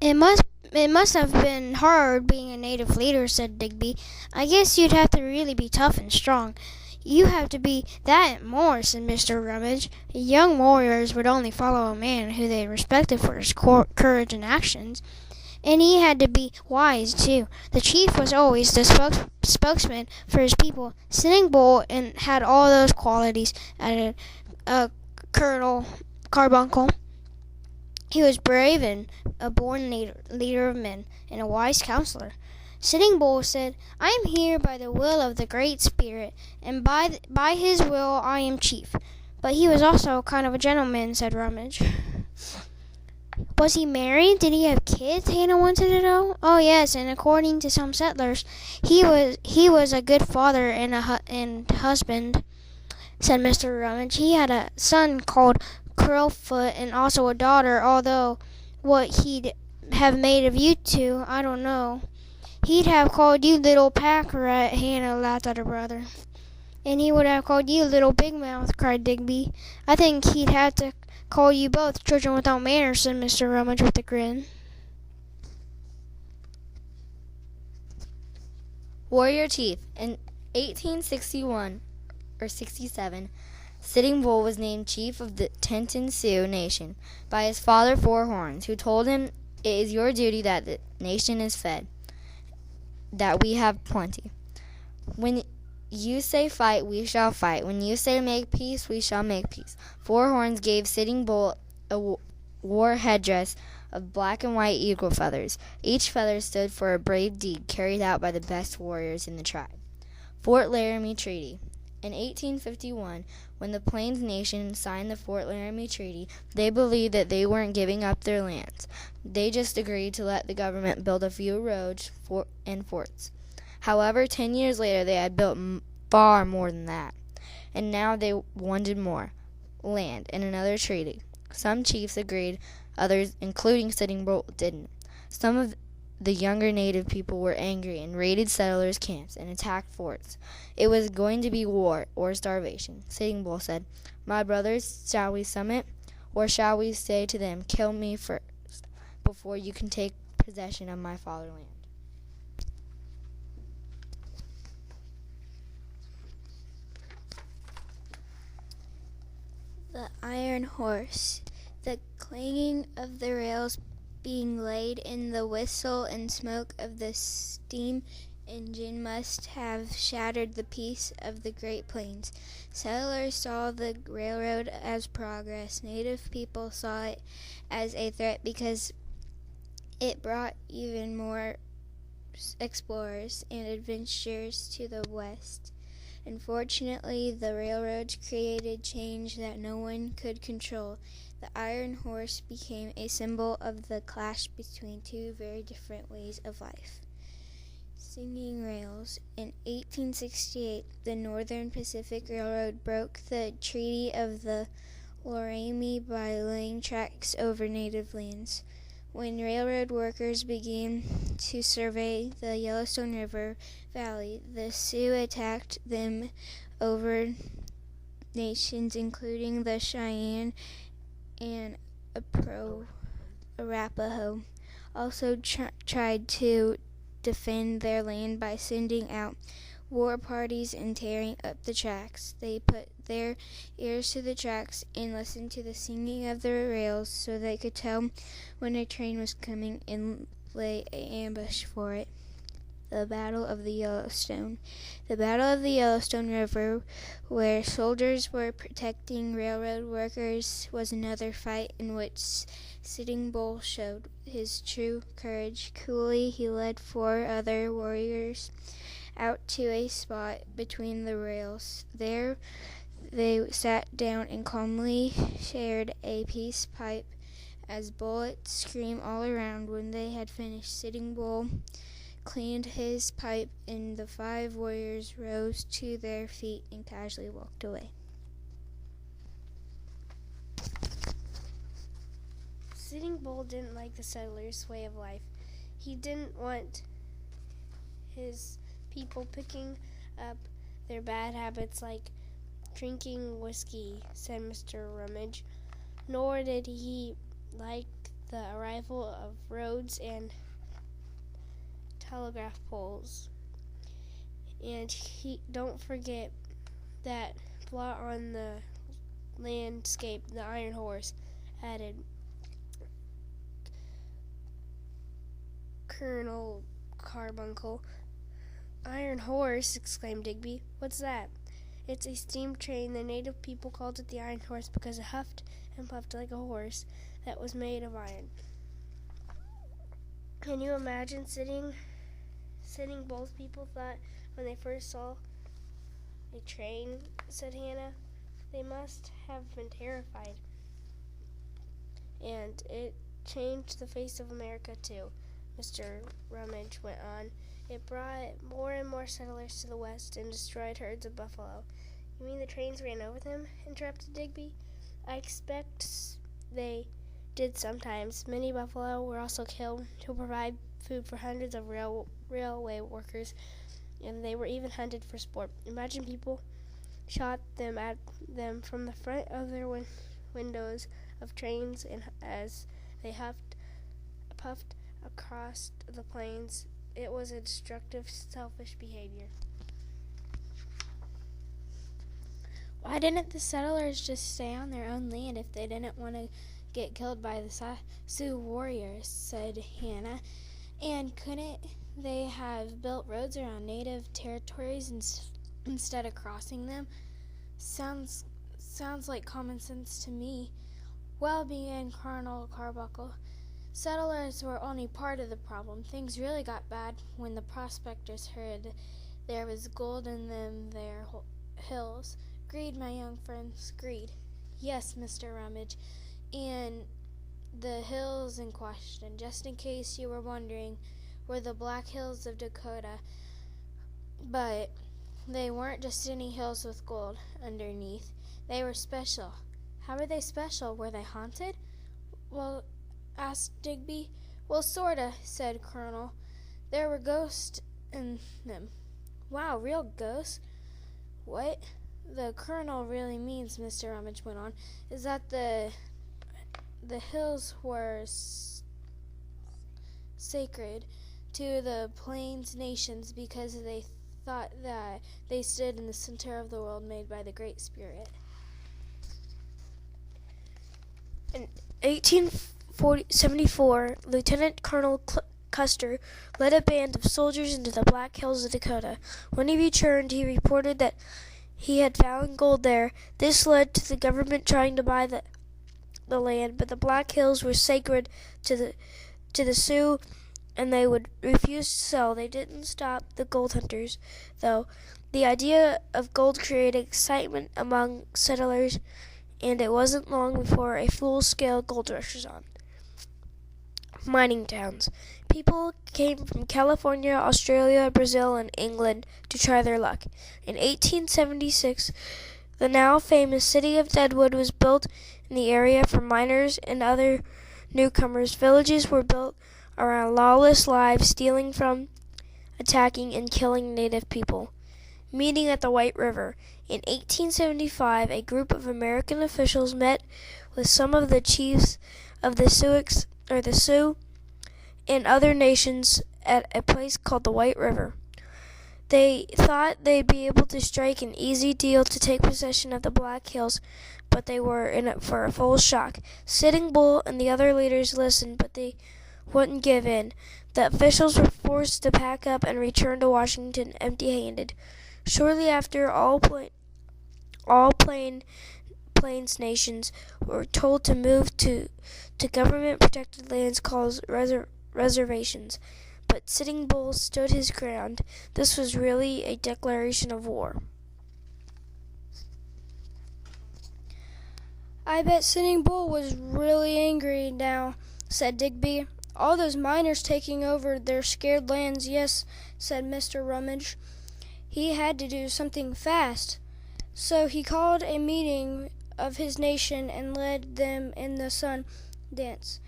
It must have been hard being a native leader, said Digby. I guess you'd have to really be tough and strong. You have to be that and more, said Mr. Rummage. Young warriors would only follow a man who they respected for his courage and actions. And he had to be wise, too. The chief was always the spokesman for his people. Sitting Bull and had all those qualities, added Colonel Carbuncle. He was brave and a born leader of men, and a wise counselor. Sitting Bull said, I am here by the will of the Great Spirit, and by his will I am chief. But he was also kind of a gentleman, said Rummage. Was he married? Did he have kids? Hannah wanted to know. Oh yes, and according to some settlers, he was a good father and husband, said Mr. Rummage. He had a son called Curlfoot and also a daughter, although what he'd have made of you two, I don't know. He'd have called you Little Pack Rat, Hannah laughed at her brother. And he would have called you Little Big Mouth, cried Digby. I think he'd have to call you both children without manners, said Mr. Rummage with a grin. Warrior Chief. In 1861 or 67, Sitting Bull was named chief of the Tenton Sioux Nation by his father Four Horns, who told him, it is your duty that the nation is fed, that we have plenty. When you say fight, we shall fight. When you say make peace, we shall make peace. Four Horns gave Sitting Bull a war headdress of black and white eagle feathers. Each feather stood for a brave deed carried out by the best warriors in the tribe. Fort Laramie Treaty. In 1851, when the Plains Nation signed the Fort Laramie Treaty, they believed that they weren't giving up their lands. They just agreed to let the government build a few roads and forts. However, 10 years later, they had built far more than that. And now they wanted more land and another treaty. Some chiefs agreed, others, including Sitting Bull, didn't. Some of the younger native people were angry and raided settlers' camps and attacked forts. It was going to be war or starvation. Sitting Bull said, my brothers, shall we summit, or shall we say to them, kill me first, before you can take possession of my fatherland? The Iron Horse. The clanging of the rails being laid in the whistle and smoke of the steam engine must have shattered the peace of the Great Plains. Settlers saw the railroad as progress. Native people saw it as a threat because it brought even more explorers and adventurers to the west. Unfortunately, the railroads created change that no one could control. The Iron Horse became a symbol of the clash between two very different ways of life. Singing rails. In 1868, the Northern Pacific Railroad broke the Treaty of the Laramie by laying tracks over native lands. When railroad workers began to survey the Yellowstone River Valley, the Sioux attacked them over nations, including the Cheyenne and Arapaho, also tried to defend their land by sending out war parties and tearing up the tracks. They put their ears to the tracks and listened to the singing of the rails so they could tell when a train was coming and lay an ambush for it. The Battle of the Yellowstone. The Battle of the Yellowstone River, where soldiers were protecting railroad workers, was another fight in which Sitting Bull showed his true courage. Coolly, he led 4 other warriors out to a spot between the rails. There they sat down and calmly shared a peace pipe as bullets screamed all around. When they had finished, Sitting Bull cleaned his pipe and the 5 warriors rose to their feet and casually walked away. Sitting Bull didn't like the settlers' way of life. He didn't want his people picking up their bad habits like drinking whiskey, said Mr. Rummage. Nor did he like the arrival of roads and telegraph poles. And don't forget that blot on the landscape, the Iron Horse, added Colonel Carbuncle. Iron Horse, exclaimed Digby. What's that? It's a steam train. The native people called it the Iron Horse because it huffed and puffed like a horse that was made of iron. Can you imagine sitting both people thought when they first saw a train, said Hannah. They must have been terrified. And it changed the face of America too, Mr. Rummage went on. It brought more and more settlers to the west and destroyed herds of buffalo. You mean the trains ran over them? Interrupted Digby. I expect they did sometimes. Many buffalo were also killed to provide food for hundreds of railway workers, and they were even hunted for sport. Imagine people shot them at them from the front of their windows of trains, and as they puffed across the plains. It was a destructive, selfish behavior. Why didn't the settlers just stay on their own land if they didn't want to get killed by the Sioux warriors, said Hannah. And couldn't they have built roads around native territories instead of crossing them? Sounds like common sense to me. Well, began Colonel Carbuncle, settlers were only part of the problem. Things really got bad when the prospectors heard there was gold in them there hills. Greed, my young friends, greed. Yes, Mr. Rummage, and the hills in question, just in case you were wondering, were the Black Hills of Dakota. But they weren't just any hills with gold underneath. They were special. How were they special? Were they haunted? Well, asked Digby. Well, sorta, said Colonel. There were ghosts in them. Wow, real ghosts? What the Colonel really means, Mr. Rummage went on, is that the hills were sacred to the Plains nations because they thought that they stood in the center of the world made by the Great Spirit. In 1874, Lieutenant Colonel Custer led a band of soldiers into the Black Hills of Dakota. When he returned, he reported that he had found gold there. This led to the government trying to buy the land, but the Black Hills were sacred to the Sioux, and they would refuse to sell. They didn't stop the gold hunters, though. The idea of gold created excitement among settlers, and it wasn't long before a full-scale gold rush was on. Mining towns. People came from California, Australia, Brazil, and England to try their luck. In 1876, the now famous city of Deadwood was built in the area for miners and other newcomers. Villages were built around lawless lives, stealing from, attacking, and killing native people. Meeting at the White River. In 1875, a group of American officials met with some of the chiefs of the Sioux and other nations at a place called the White River. They thought they'd be able to strike an easy deal to take possession of the Black Hills, but they were in it for a full shock. Sitting Bull and the other leaders listened, but they wouldn't give in. The officials were forced to pack up and return to Washington empty-handed. Shortly after, all Plains nations were told to move to government-protected lands called reservations. But Sitting Bull stood his ground. This was really a declaration of war. I bet Sitting Bull was really angry now, said Digby. All those miners taking over their scared lands, yes, said Mr. Rummage. He had to do something fast. So he called a meeting of his nation and led them in the sun dance,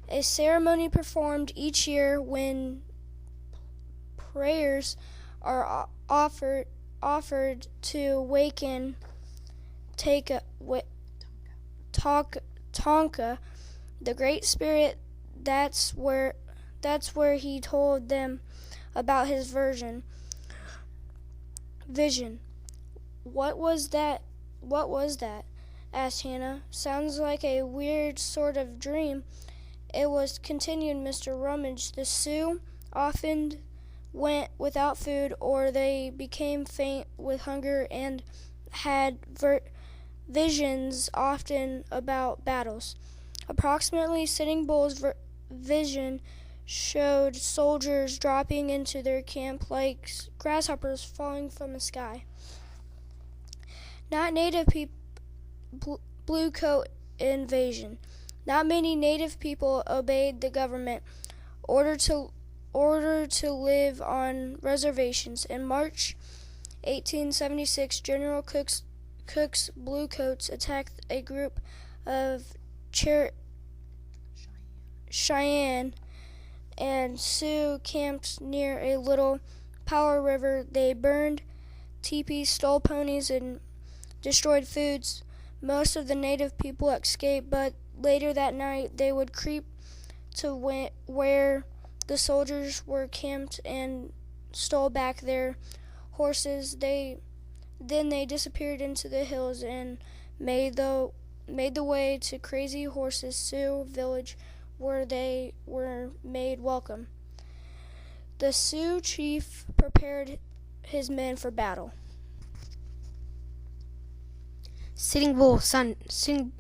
a ceremony performed each year when prayers are offered to awaken Tonka, The Great Spirit, that's where he told them about his vision. What was that? What was that? Asked Hannah. Sounds like a weird sort of dream. It was, continued Mr. Rummage. The Sioux often went without food, or they became faint with hunger and had visions often about battles. Approximately, Sitting Bull's vision showed soldiers dropping into their camp like grasshoppers falling from the sky. Not native blue coat invasion. Not many native people obeyed the government order to live on reservations. In March 1876, General Cook's Bluecoats attacked a group of Cheyenne and Sioux camped near a little Powder River. They burned teepees, stole ponies, and destroyed foods. Most of the native people escaped, but later that night they would creep to where the soldiers were camped and stole back their horses. Then they disappeared into the hills and made the way to Crazy Horse's Sioux village, where they were made welcome. The Sioux chief prepared his men for battle. Sitting Bull, son. Sitting